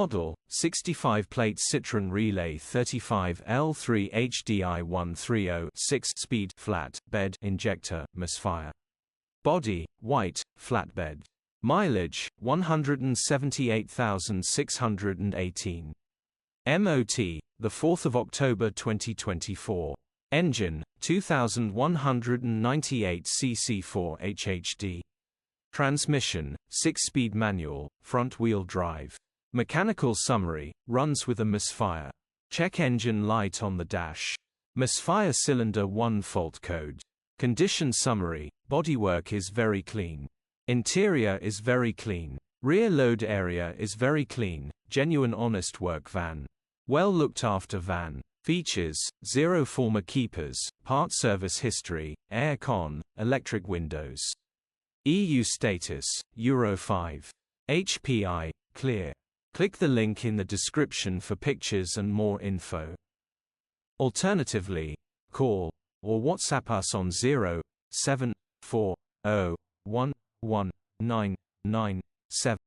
Model, 65-plate Citroen Relay 35 L3 HDi 130 6-speed flat bed injector, Misfire. Body, white, flatbed. Mileage, 178,618. MOT, 4th of October 2024. Engine, 2198 cc 4 HDi. Transmission, 6-speed manual, front-wheel drive. Mechanical summary, runs with a Misfire. Check engine light on the dash. Misfire cylinder 1 fault code. Condition summary, bodywork is very clean. Interior is very clean. Rear load area is very clean, genuine honest work van. Well looked after van. Features, 0 former keepers, part service history, air con, electric windows. EU status, Euro 5. HPI, clear. Click the link in the description for pictures and more info. Alternatively, call or WhatsApp us on 074011997.